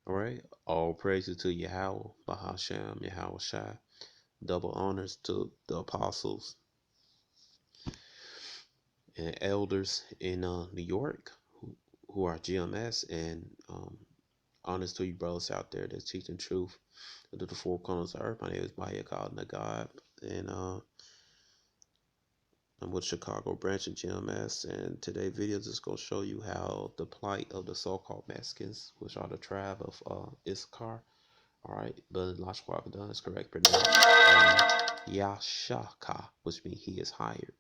All right. All praises to Yahweh, Bahasham, Yahweh Shai. Double honors to the apostles and elders in New York who are GMS, and honors to you brothers out there that's teaching truth to the four corners of earth. My name is Maya God Nagab, and I'm with Chicago branch of GMS, and today's video is just going to show you how the plight of the so-called Mexicans, which are the tribe of Issachar. All right, but Lashwaka done is correct pronounced Yashaka, which means he is hired.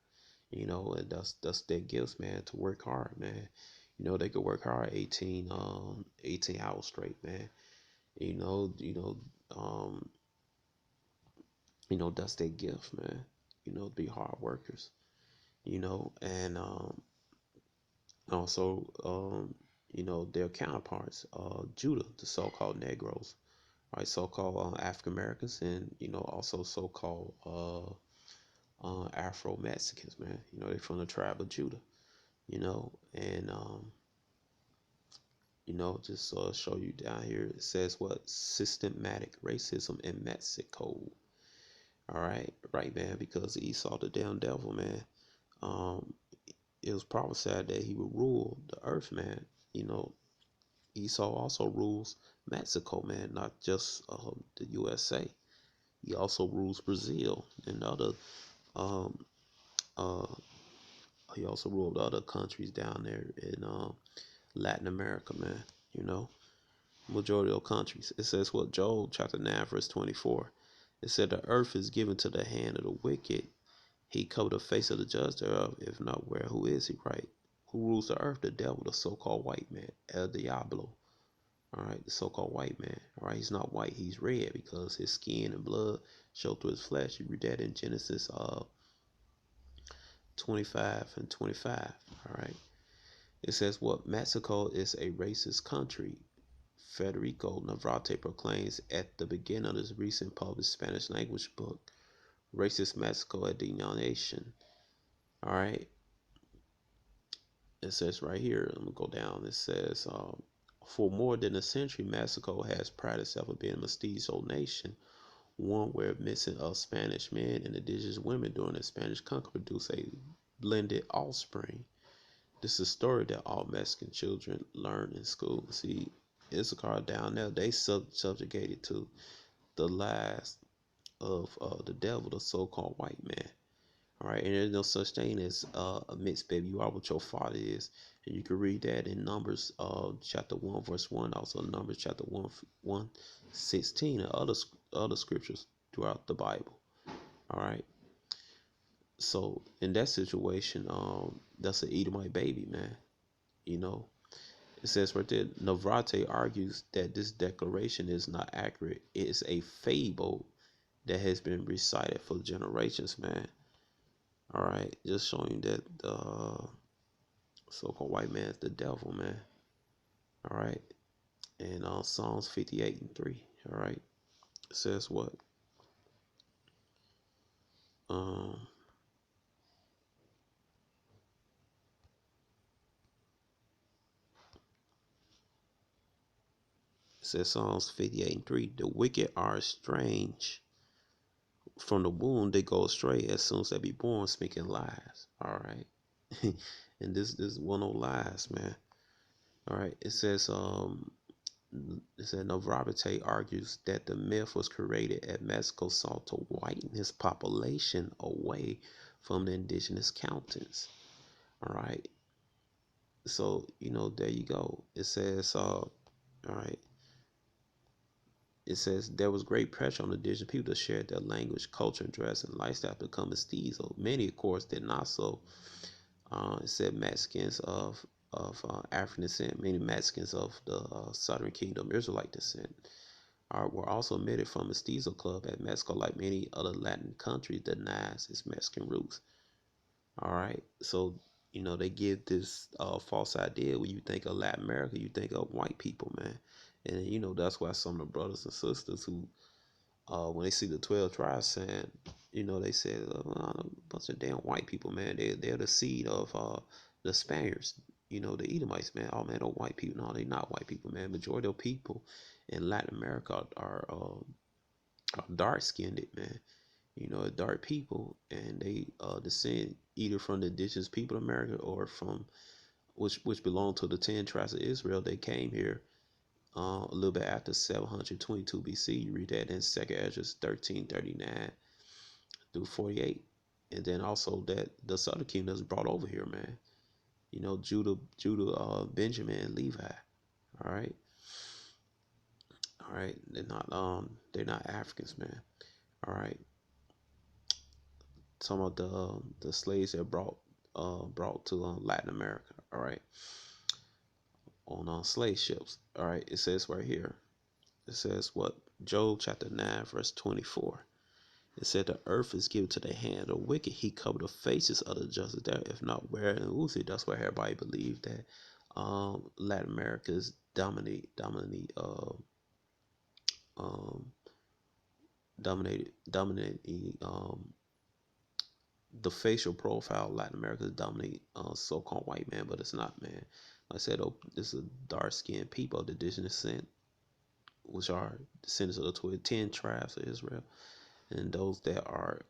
You know, and that's their gifts, man, to work hard, man. You know, they could work hard 18 hours straight, man. You know, that's their gift, man. You know, be hard workers. You know, and also their counterparts, Judah, the so-called Negros, right, so-called African Americans, and also so-called Afro Mexicans, man. You know, they're from the tribe of Judah. You know, and just show you down here. It says what? Systematic racism in Mexico. All right, right, man. Because Esau, the damn devil, man. Um, it was prophesied that he would rule the earth, man. You know, Esau also rules Mexico, man, not just the USA. He also rules Brazil and other. Um, uh, he also ruled other countries down there in Latin America, man. You know, majority of countries. It says what? Joel chapter 9 verse 24. It said the earth is given to the hand of the wicked. He covered the face of the judge thereof. If not, where? Who is he? Right? Who rules the earth? The devil, the so-called white man, El Diablo. All right, the so-called white man. All right, he's not white, he's red because his skin and blood show through his flesh. You read that in Genesis 25 and 25. All right, it says what? Mexico is a racist country. Federico Navarrete proclaims at the beginning of his recent published Spanish language book, Racist Mexico, a Denomination. All right, it says right here, I'm going to go down. It says, for more than a century, Mexico has prided itself of being a mestizo nation, one where mixing of Spanish men and indigenous women during the Spanish conquest produced a blended offspring. This is a story that all Mexican children learn in school. See, Issachar down there, they subjugated to the lies of the devil, the so-called white man. All right, and there's no such thing as a mixed baby. You are what your father is, and you can read that in Numbers chapter 1 verse 1, also Numbers chapter 1:16, and other scriptures throughout the Bible. All right, so in that situation, that's an Edomite baby, man. You know, it says right there, Navarrete argues that this declaration is not accurate. It is a fable that has been recited for generations, man. All right, just showing that the so-called white man is the devil, man. All right, and Psalms 58 and 3. All right, it says what? Um, it says Psalms 58 and 3. The wicked are estranged from the womb; they go astray as soon as they be born, speaking lies. All right, and this one of lies, man. All right, it says Navarrete argues that the myth was created at Mexico sought to whiten his population away from the indigenous counties. All right, so there you go. It says, all right, it says there was great pressure on the indigenous people to share their language, culture, and dress and lifestyle to become mestizo. Many, of course, did not so. It said Mexicans of African descent, many Mexicans of the Southern Kingdom, Israelite descent, were also omitted from Mestizo Club at Mexico, like many other Latin countries, denies its Mexican roots. All right, so they give this false idea when you think of Latin America, you think of white people, man, and that's why some of the brothers and sisters who, when they see the 12 tribes saying, they said a bunch of damn white people, man, they're the seed of the Spaniards. the Edomites, man. Oh man, those white people. No, they not white people, man. Majority of people in Latin America are dark skinned, man. Dark people, and they descend either from the indigenous people of America or from which belong to the 10 tribes of Israel. They came here a little bit after 722 BC. You read that in 2nd Ezra 1339 through 48. And then also that the southern kingdom is brought over here, man. Judah, Benjamin, Levi. All right, all right. They're not Africans, man. All right. Some of the slaves that brought to Latin America. All right, on slave ships. All right. It says right here. It says what? Job chapter 9 verse 24. It said the earth is given to the hand of the wicked. He covered the faces of the just there, if not where and Uzi. That's why everybody believed that Latin America is um, dominating the facial profile of Latin America is dominate so-called white man, but it's not, man. Like I said, this is dark-skinned people of the indigenous descent, which are descendants of the 10 tribes of Israel, and those that are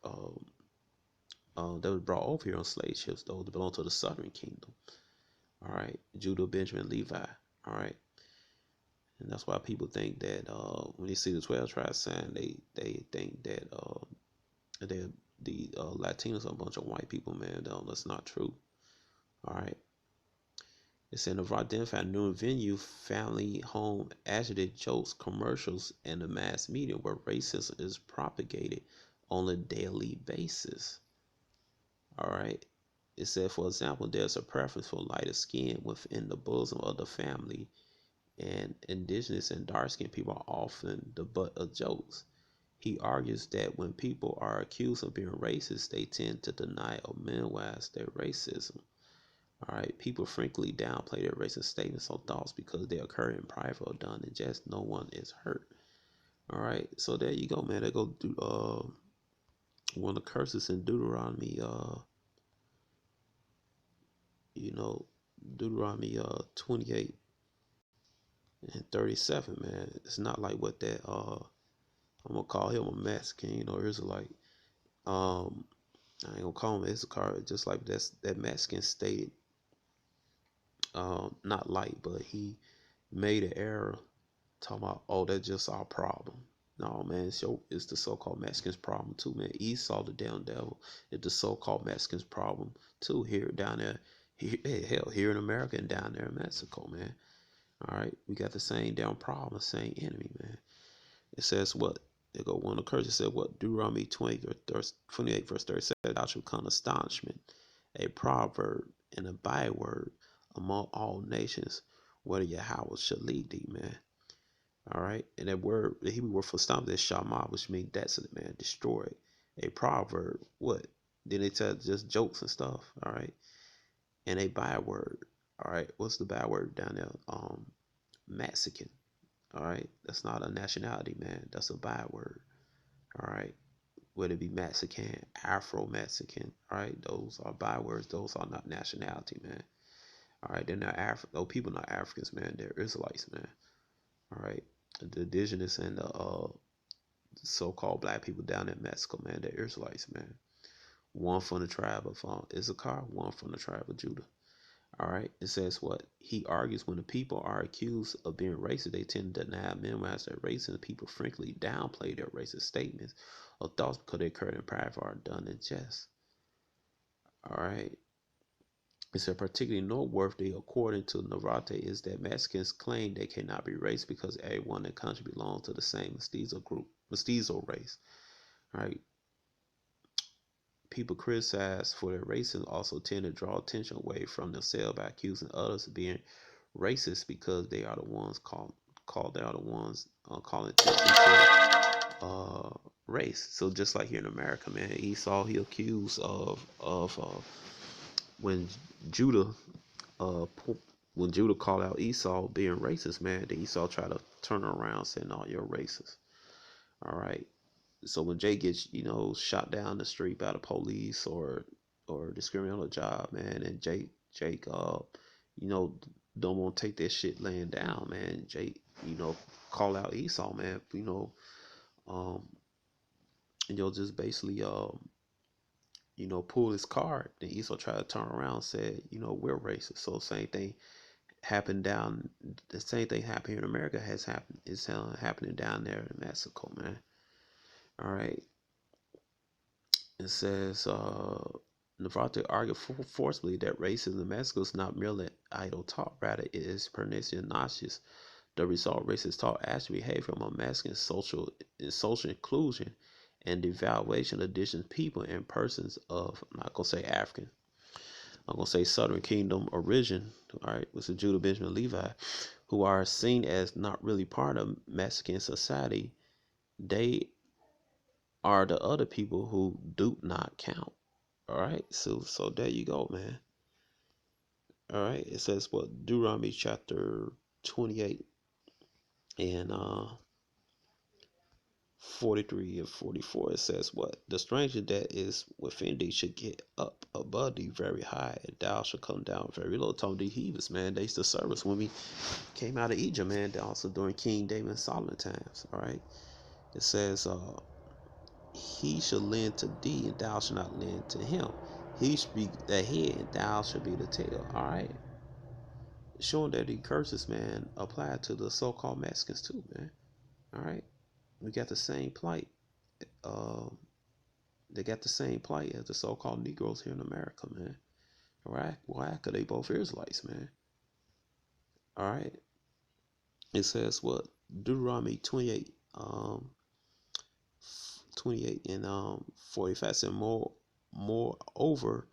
that was brought over here on slave ships, those that belong to the southern kingdom. All right, Judah, Benjamin, Levi. All right, and that's why people think that when they see the 12 tribes sign, they think that the Latinos are a bunch of white people, man. No, that's not true. All right. It's in the identified new venue, family, home, agitated jokes, commercials, and the mass media where racism is propagated on a daily basis. All right. It said, for example, there's a preference for lighter skin within the bosom of the family, and indigenous and dark skinned people are often the butt of jokes. He argues that when people are accused of being racist, they tend to deny or minimize their racism. All right, people frankly downplay their racist statements or thoughts because they occur in private or done in jest. No one is hurt. All right, so there you go, man. They go do one of the curses in Deuteronomy, Deuteronomy 28 and 37, man. It's not like what that I'm gonna call him a Mexican, Israelite. I ain't gonna call him Issachar, just like that Mexican stated, not light, but he made an error talking about, oh, that's just our problem. No, man, it's the so-called Mexicans' problem too, man. Esau, the damn devil, is the so-called Mexicans' problem too. Here, down there, hell, here in America and down there in Mexico, man. All right, we got the same damn problem, the same enemy, man. It says what? They go one of the curses said what? Deuteronomy 28 verse 37. Thou shalt become astonishment, a proverb and a byword among all nations, whether Yahweh shall lead thee, man. All right, and that word, the Hebrew word for stomach is shama, which means desolate, man, destroyed. A proverb, what? Then they tell just jokes and stuff. All right, and a byword. All right, what's the byword down there? Mexican. All right, that's not a nationality, man. That's a byword. All right, whether it be Mexican, Afro-Mexican. All right, those are bywords. Those are not nationality, man. All right, they're not Those people not Africans, man. They're Israelites, man. All right, the indigenous and the so-called black people down in Mexico, man. They're Israelites, man. One from the tribe of Issachar, one from the tribe of Judah. All right, it says what? He argues when the people are accused of being racist, they tend to deny and minimize their race, and the people frankly downplay their racist statements or thoughts because they occurred in private or are done in jest. All right. It's particularly noteworthy, according to Navarrete, is that Mexicans claim they cannot be racist because everyone in the country belongs to the same mestizo race. All right. People criticized for their racism also tend to draw attention away from themselves by accusing others of being racist because they are the ones calling attention to race. So just like here in America, man, Esau, he accused of when Judah uh when Judah called out Esau being racist, man, then Esau tried to turn around saying, "No, you're racist." All right. So when Jay gets, shot down the street by the police or discriminated on the job, man, and Jake you know, don't want to take that shit laying down, man. Jay, you know, call out Esau, man. Um, just basically, pull his card. Then Esau tried to turn around and said, we're racist. So same thing happened down. The same thing happened here in America has happened. It's happening down there in Mexico, man. All right. It says, Navarrete argued forcibly that racism in Mexico is not merely idle talk, rather it is pernicious and noxious. The result of racist talk actually behavior among Mexicans, social inclusion, and devaluation of indigenous people and persons of, I'm not gonna say African, I'm gonna say Southern Kingdom origin, all right, which is Judah, Benjamin, Levi, who are seen as not really part of Mexican society. They are the other people who do not count. All right, so there you go, man. All right, it says what Deuteronomy chapter 28 and 43 and 44. It says what the stranger that is within thee should get up above thee very high, and thou shalt come down very low. Talking to the heathens, man. They used to serve us when we came out of Egypt, man. Also during King David and Solomon times. All right, it says he shall lend to thee, and thou shalt not lend to him. He should be the head, and thou shalt be the tail. All right, showing that the curses, man, apply to the so-called Mexicans too, man. All right, we got the same plight. Um, they got the same plight as the so-called Negroes here in America, man. All right, why? Because they both Israelites, man. All right, it says what Deuteronomy 28, 28 and 45 said moreover.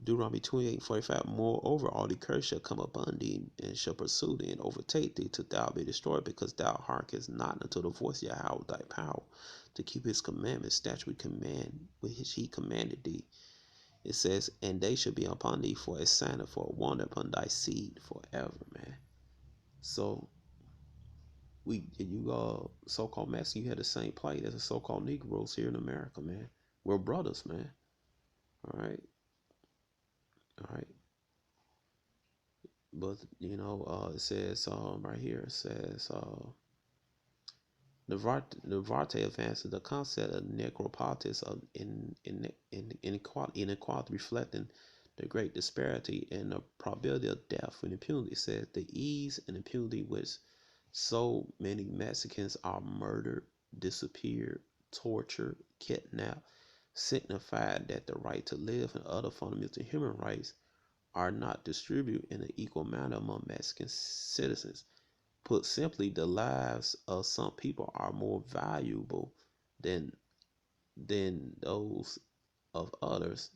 Deuteronomy 28:45. Moreover, all the curse shall come upon thee, and shall pursue thee, and overtake thee, till thou be destroyed, because thou hearkenest not unto the voice of Yahweh thy power, to keep his commandments, statute, command, which he commanded thee. It says, and they shall be upon thee for a sign and for a wonder upon thy seed forever, man. So, so-called Mexican, you had the same plight as the so-called Negroes here in America, man. We're brothers, man. All right. All right. But it says right here. It says Navarrete advances the concept of necropolitics in inequality, reflecting the great disparity in the probability of death and impunity. It says the ease and impunity which so many Mexicans are murdered, disappeared, tortured, kidnapped, signified that the right to live and other fundamental human rights are not distributed in an equal manner among Mexican citizens. Put simply, the lives of some people are more valuable than those of others.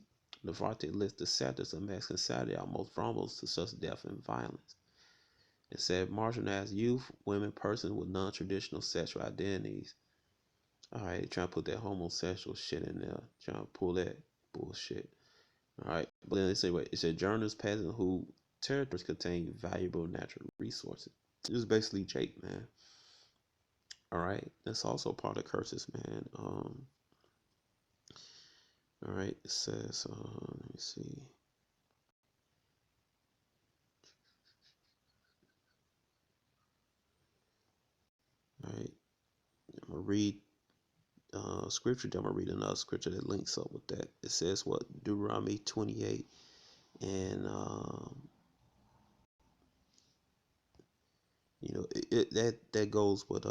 Navarrete lists the sectors of Mexican society are most vulnerable to such death and violence. It said marginalized youth, women, persons with non-traditional sexual identities. All right, trying to put that homosexual shit in there, trying to pull that bullshit. All right, but then they say, wait, it said journalists, peasants who territories contain valuable natural resources. It was basically Jake, man. All right, that's also part of curses, man. All right, it says, let me see. All right, I'm gonna read scripture. Then I'm gonna read another scripture that links up with that. It says what Deuteronomy 28 and that goes with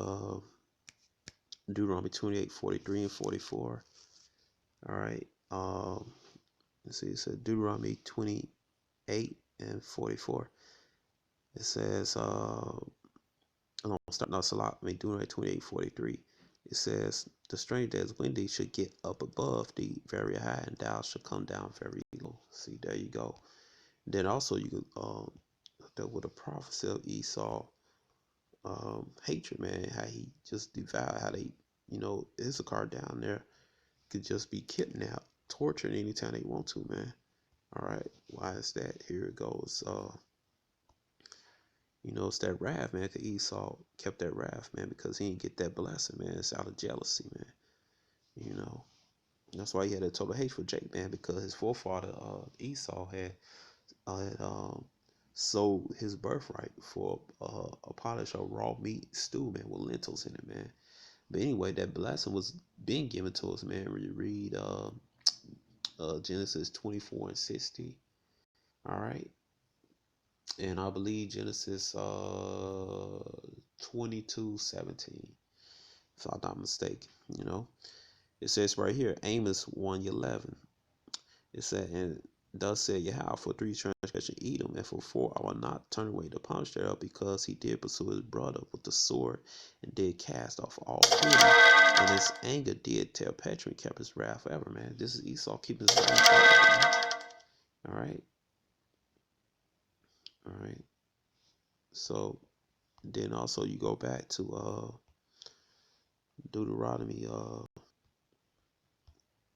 Deuteronomy 28:43 and 44. All right. Let's see. It said Deuteronomy 28 and 44. It says, no, start no Salat. Deuteronomy 28:43. It says, the stranger that is windy should get up above thee very high, and thou shalt come down very low. See, there you go. Then also you could that with a prophecy of Esau, hatred, man, how he just devoured, how they, Issachar down there could just be kidnapped, tortured anytime they want to, man. All right, why is that? Here it goes. It's that wrath, man. Cause Esau kept that wrath, man, because he didn't get that blessing, man. It's out of jealousy, man. That's why he had a total hate for Jake, man, because his forefather Esau had sold his birthright for a polish of raw meat stew, man, with lentils in it, man. But anyway, that blessing was being given to us, man. When you read Genesis 24:60, all right, and I believe Genesis 22:17, if I'm not mistaken. You know, it says right here, Amos 1:11. It said, and thus said Yahweh, for three transgressions Edom, and for four I will not turn away the punishment thereof, because he did pursue his brother with the sword, and did cast off all pity, and his anger did tear petra, and kept his wrath forever, man. This is Esau keeping his wrath forever, man. All right, all right. So then also you go back to Deuteronomy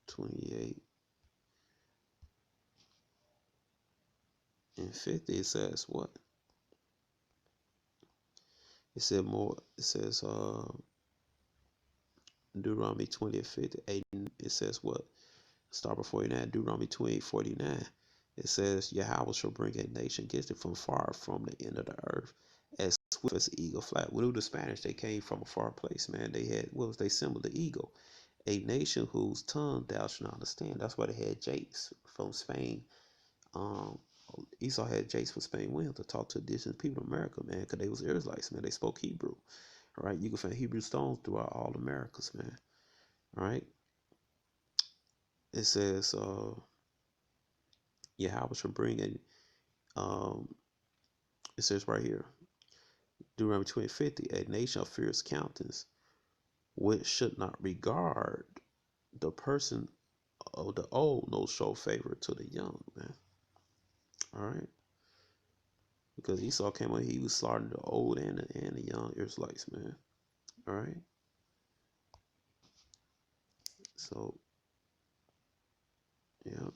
28:50. It says what? It said more. It says Deuteronomy 20:58. It says what? Start before 49. Deuteronomy 28:49. It says Yahweh shall bring a nation against it from far from the end of the earth, as swift as the eagle flight. What do the Spanish? They came from a far place, man. They had, what was they symbol? The eagle. A nation whose tongue thou shalt not understand. That's why they had Jakes from Spain. Um, Esau had Jakes from Spain with him to talk to indigenous people in America, man, because they was Israelites, man. They spoke Hebrew. All right, you can find Hebrew stones throughout all Americas, man. All right, it says Yahweh shall bring it says right here, Deuteronomy 20:50, a nation of fierce countenance, which should not regard the person of the old, no show favor to the young, man. All right, because Esau came on, he was slaughtering the old and the young Israelites, man. All right, so yeah,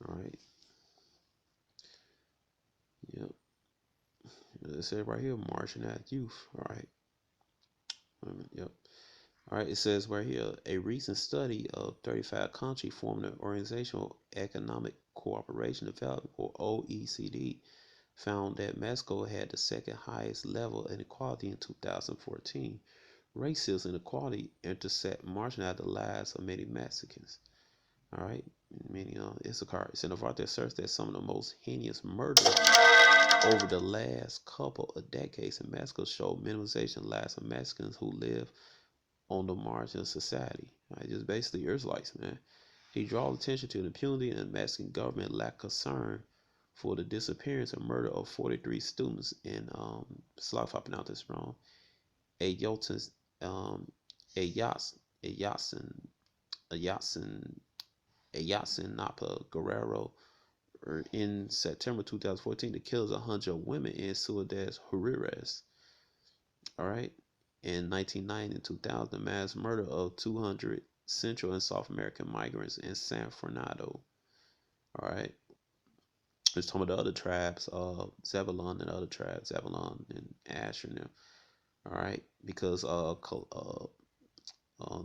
all right, yep. It says right here, marching at youth. All right, yep. All right, it says right here, a recent study of 35 countries forming the Organizational Economic Cooperation Development, or OECD, found that Mexico had the second highest level of inequality in 2014. Racism and inequality intersect marginalized the lives of many Mexicans. All right, many Issachar. It's in the Varte asserts that some of the most heinous murders over the last couple of decades in Mexico show minimization of the lives of Mexicans who live on the margin of society. Right? Just basically Israelites, man. He draws attention to the impunity and the Mexican government lack concern for the disappearance and murder of 43 students in sorry if I pronounce this wrong. Ayotin, um, Ayas, Ayasin, Ayasin, Napa Guerrero in September 2014. The killers 100 women in Ciudad Juarez. All right. In 1990 and 2000, the mass murder of 200 Central and South American migrants in San Fernando. All right. It's talking about the other tribes, Zebulon and other tribes, Zebulon and Asher and them. All right. Because the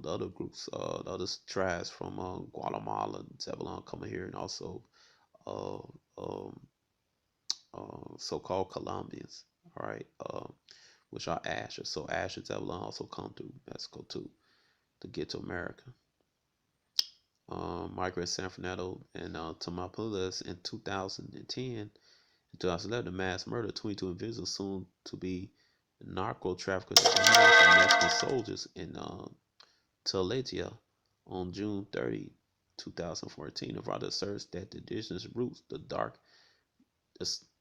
other groups, the other tribes from Guatemala, Zebulon coming here, and also uh, um, so-called Colombians. All right. Which are Asher. So Asher, Zebulon also come through Mexico too to get to America. Migrant San Fernando and Tamaulipas in 2010. In 2011, the mass murder of 22 individuals soon to be narco traffickers at the hands of Mexican soldiers in Tlatia on June 30, 2014. Nevada asserts that the indigenous roots,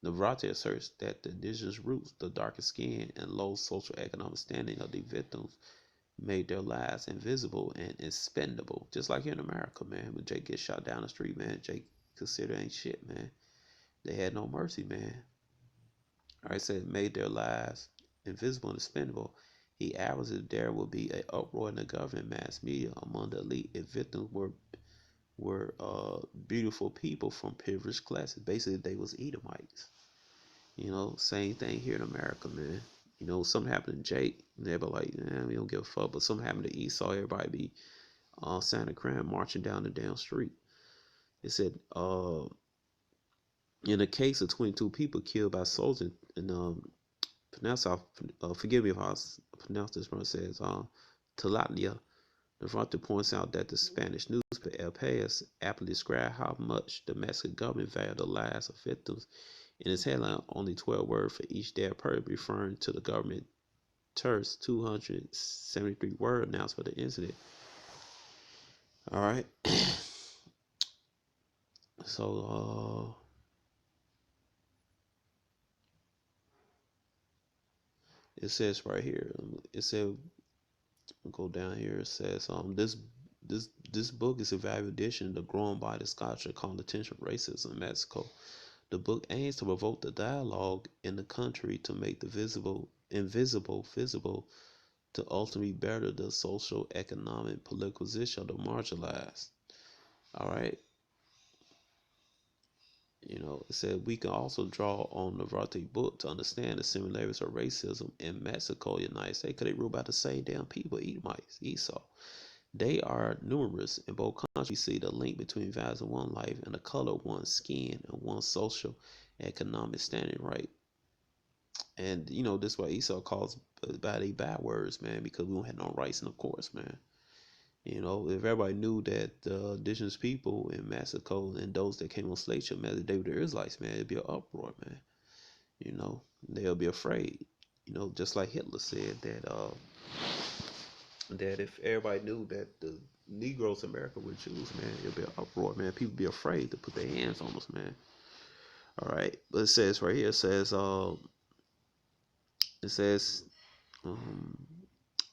Navarrete asserts that the indigenous roots, the darker skin, and low social economic standing of the victims made their lives invisible and expendable. Just like here in America, man. When Jake gets shot down the street, man, Jake considered ain't shit, man. They had no mercy, man. All right, said made their lives invisible and expendable. He averaged that there would be an uproar in the government, mass media, among the elite if victims were beautiful people from privileged classes. Basically, they was Edomites. You know, same thing here in America, man. Something happened to Jake, and they'll be like, we don't give a fuck. But something happened to Esau, everybody be Santa Cruz marching down the damn street. It said, in a case of 22 people killed by soldiers in forgive me if I pronounce this wrong, it says Talatlia. The frontier points out that the Spanish newspaper El País aptly described how much the Mexican government valued the lives of victims. In its headline, only 12 words for each dead person, referring to the government terse 273 word announcement for the incident. All right. So it says right here. It said, go down here. It says this book is a valuable addition to the growing body of scholarship called Attention Racism in Mexico. The book aims to provoke the dialogue in the country to make the invisible visible, to ultimately better the social, economic, political position of the marginalized. All right. It said we can also draw on the Varte book to understand the similarities of racism in Mexico, United States, because they rule by the same damn people, Edomites, Esau. They are numerous in both countries. See the link between values of one life and the color of one's skin and one's social economic standing, right? And this is why Esau calls bad words, man, because we don't have no rights, and of course, man. If everybody knew that the indigenous people in Mexico and those that came on slave ship, man, they were the Israelites, man, it'd be an uproar, man. They'll be afraid. Just like Hitler said that if everybody knew that the Negros in America were Jews, man, it'd be an uproar, man. People be afraid to put their hands on us, man. All right, but it says right here, it says,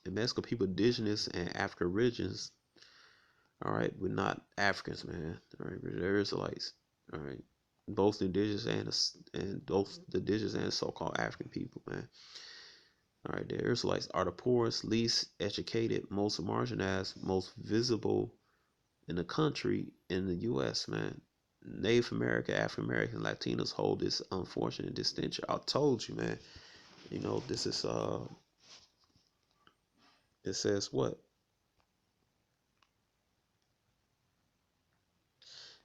in Mexico, people indigenous and African regions, all right, we're not Africans, man. All right, we're Israelites. All right, both the indigenous and both the indigenous and so-called African people, man. All right, the Israelites are the poorest, least educated, most marginalized, most visible in the country in the U.S., man. Native American, African American, Latinos hold this unfortunate distinction. I told you, man. This is it says what?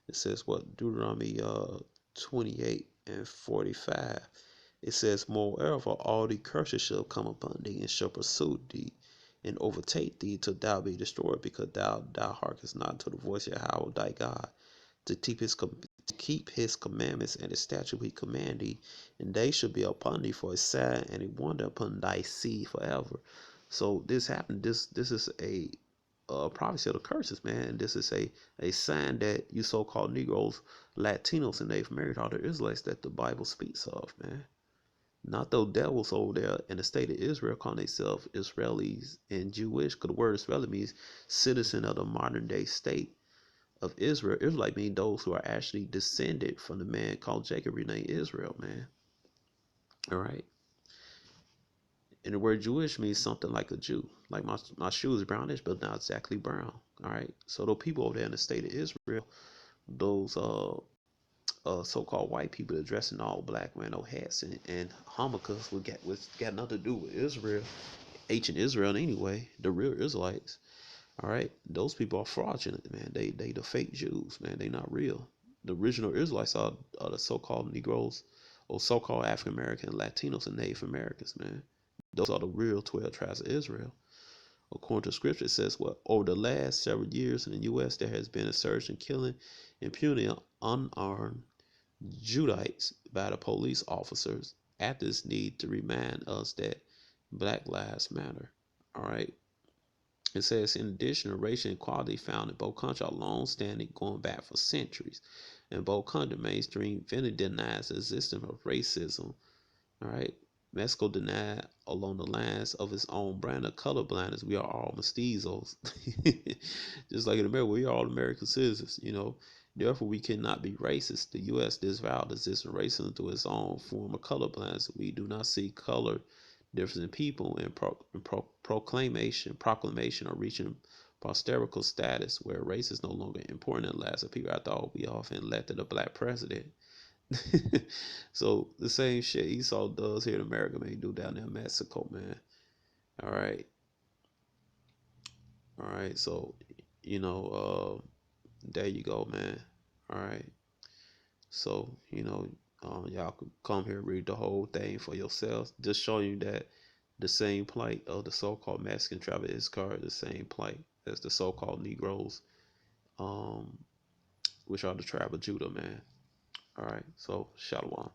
It says what? Deuteronomy 28 and 45. It says, moreover, all the curses shall come upon thee, and shall pursue thee, and overtake thee till thou be destroyed, because thou hearkenest not to the voice of Yahweh thy God, to keep his commandments and his statutes he command thee, and they shall be upon thee for a sign and a wonder upon thy seed forever. So this happened. This is a prophecy of the curses, man. And this is a sign that you so-called Negroes, Latinos, and Native American are the Israelites that the Bible speaks of, man. Not those devils over there in the state of Israel calling themselves Israelis and Jewish, because the word Israeli means citizen of the modern day state of Israel. Israelite means those who are actually descended from the man called Jacob, renamed Israel, man. All right. And the word Jewish means something like a Jew. Like my shoe is brownish, but not exactly brown. All right. So the people over there in the state of Israel, those so-called white people that dress in all black, wearing no hats and homicus, got nothing to do with Israel, ancient Israel anyway. The real Israelites. All right, those people are fraudulent, man. They the fake Jews, man. They not real. The original Israelites are the so-called Negroes or so-called African American, Latinos, and Native Americans, man. Those are the real 12 tribes of Israel. According to scripture, it says, well, over the last several years in the U.S., there has been a surge in killing impunity of unarmed Judites by the police officers. At this need to remind us that Black Lives Matter. All right. It says, in addition, racial inequality found in both countries are long-standing, going back for centuries. In both countries, mainstream vehemently denies the existence of racism. All right. Mexico denied along the lines of its own brand of colorblindness. We are all mestizos. Just like in America, we are all American citizens. Therefore, we cannot be racist. The U.S. disavowed the existence of racism through its own form of colorblindness. We do not see color difference in people in proclamation or reaching posterical status where race is no longer important in the lives of people. I thought we often elected a black president. So the same shit Esau does here in America, man, he do down there in Mexico, man. All right, all right. So there you go, man. All right. So y'all could come here, read the whole thing for yourselves. Just showing you that the same plight of the so-called Mexican tribe of Issachar, the same plight as the so-called Negroes, um, which are the tribe of Judah, man. All right. So shalom.